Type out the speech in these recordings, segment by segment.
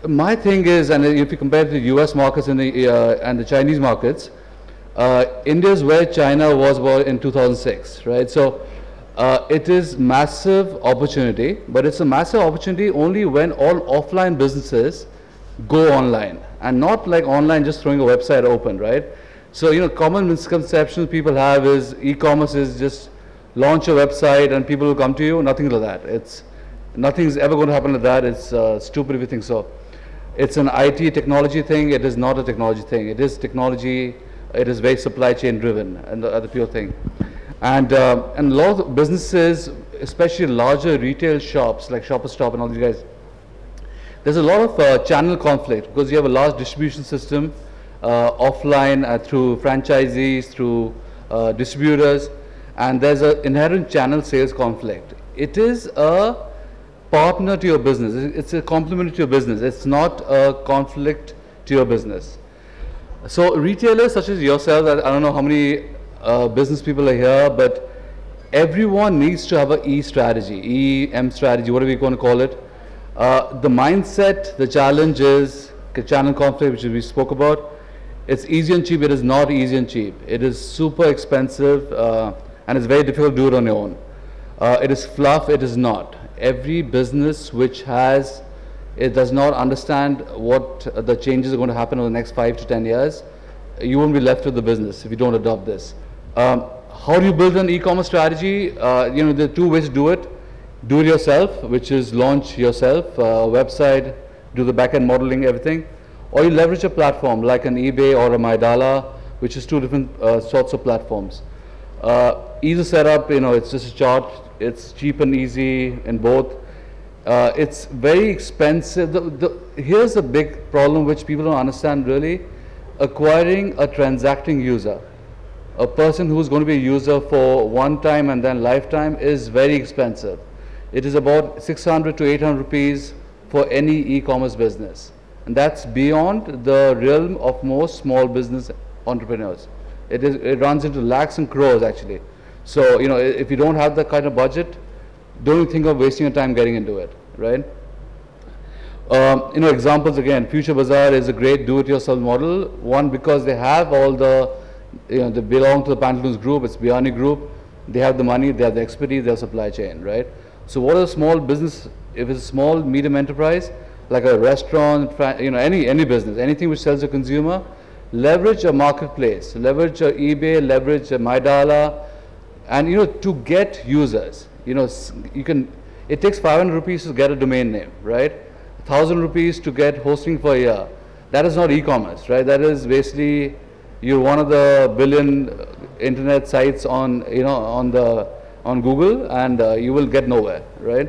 My thing is, and if you compare it to the US markets and the Chinese markets, India is where China was about in 2006, right? So it is massive opportunity, but it's a massive opportunity only when all offline businesses go online, and not like online just throwing a website open, right? So, you know, common misconceptions people have is e-commerce is just launch a website and people will come to you. Nothing like that. Nothing's ever going to happen like that. It's stupid if you think so. It's an IT technology thing. It is not a technology thing. It is technology. It is very supply chain driven, and the pure thing. And a lot of businesses, especially larger retail shops like Shopper Stop and all these guys, there's a lot of channel conflict because you have a large distribution system offline through franchisees, through distributors, and there's an inherent channel sales conflict. It is a partner to your business. It's a complement to your business. It's not a conflict to your business. So retailers such as yourself, I don't know how many business people are here, but everyone needs to have an E strategy, EM strategy, whatever you're going to call it. The mindset, the challenge is channel conflict, which we spoke about. It's easy and cheap. It is not easy and cheap. It is super expensive, and it's very difficult to do it on your own. It is fluff. It is not. Every business which does not understand what the changes are going to happen over the next 5 to 10 years, you won't be left with the business if you don't adopt this. How do you build an e-commerce strategy? You know, there are two ways to do it. Do it yourself, which is launch yourself, website, do the back-end modeling, everything. Or you leverage a platform like an eBay or a Maidala, which is two different sorts of platforms. Easy setup, you know, it's just a chart. It's cheap and easy in both. It's very expensive. Here's a big problem which people don't understand really. Acquiring a transacting user, a person who's going to be a user for one time and then lifetime, is very expensive. It is about 600 to 800 rupees for any e-commerce business. And that's beyond the realm of most small business entrepreneurs. It runs into lakhs and crores actually. So, you know, if you don't have that kind of budget, don't even think of wasting your time getting into it, right? You know, examples again, Future Bazaar is a great do-it-yourself model. One, because they have all the, you know, they belong to the Pantaloons group, it's Biani group. They have the money, they have the expertise, they have supply chain, right? So what is a small business, if it's a small, medium enterprise, like a restaurant, you know, any business, anything which sells a consumer, leverage a marketplace, leverage a eBay, leverage a Maidala, and, you know, to get users. You know, it takes 500 rupees to get a domain name, right? 1,000 rupees to get hosting for a year. That is not e-commerce, right? That is basically, you're one of the billion internet sites on, you know, on Google, and you will get nowhere, right?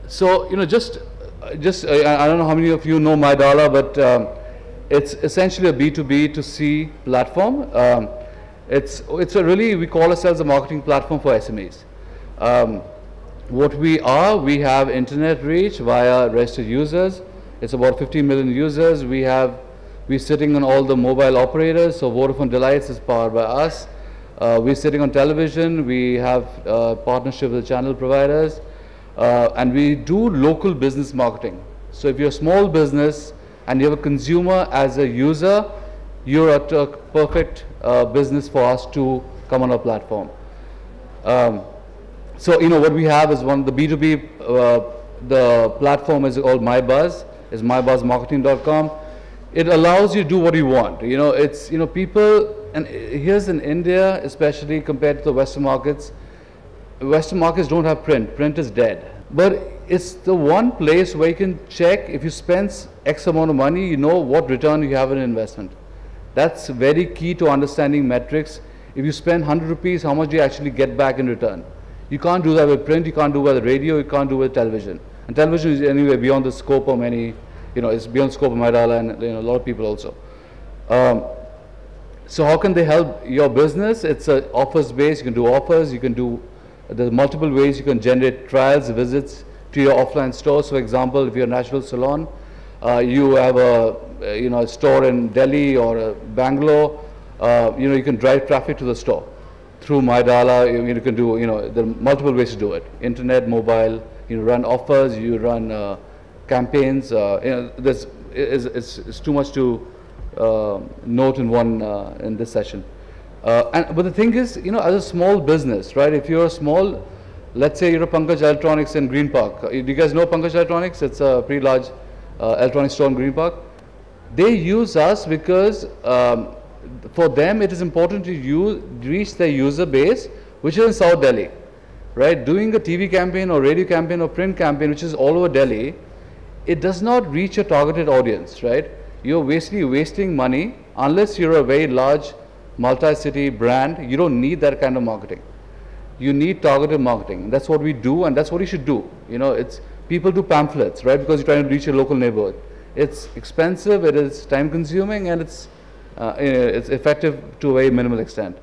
So, you know, I don't know how many of you know Maidala, but it's essentially a B2B to C platform. It's a really, we call ourselves a marketing platform for SMEs. What we have internet reach via registered users. It's about 50 million users. We're sitting on all the mobile operators, so Vodafone Delights is powered by us. We're sitting on television. We have partnership with channel providers, and we do local business marketing. So if you're a small business and you have a consumer as a user, you're at a perfect business for us to come on our platform. So, you know, what we have is the B2B, the platform is called MyBuzz, is mybuzzmarketing.com. It allows you to do what you want. You know, it's, you know, people, and here's in India, especially compared to the Western markets don't have print. Print is dead. But it's the one place where you can check if you spend X amount of money, you know what return you have in an investment. That's very key to understanding metrics. If you spend 100 rupees, how much do you actually get back in return? You can't do that with print, you can't do that with radio, you can't do with television. And television is anyway beyond the scope of many, you know, it's beyond the scope of Maidala and, you know, a lot of people also. So how can they help your business? It's offers based, you can do offers, you can do, there's multiple ways you can generate trials, visits to your offline stores. For example, if you're a natural salon, you have a store in Delhi or Bangalore, you know, you can drive traffic to the store through Maidala. You can do, you know, there are multiple ways to do it. Internet, mobile, you run offers, you run campaigns. There's it's too much to note in one in this session. But the thing is, as a small business, right? If you're a small, let's say you're a Pankaj Electronics in Green Park. Do you guys know Pankaj Electronics? It's a pretty large electronics store in Green Park. They use us because for them it is important to reach their user base, which is in South Delhi, right? Doing a TV campaign or radio campaign or print campaign, which is all over Delhi, it does not reach a targeted audience, right? You're basically wasting money unless you're a very large multi-city brand. You don't need that kind of marketing. You need targeted marketing. That's what we do, and that's what you should do. It's people do pamphlets, right? Because you're trying to reach your local neighborhood. It's expensive, it is time consuming, and it's effective to a very minimal extent.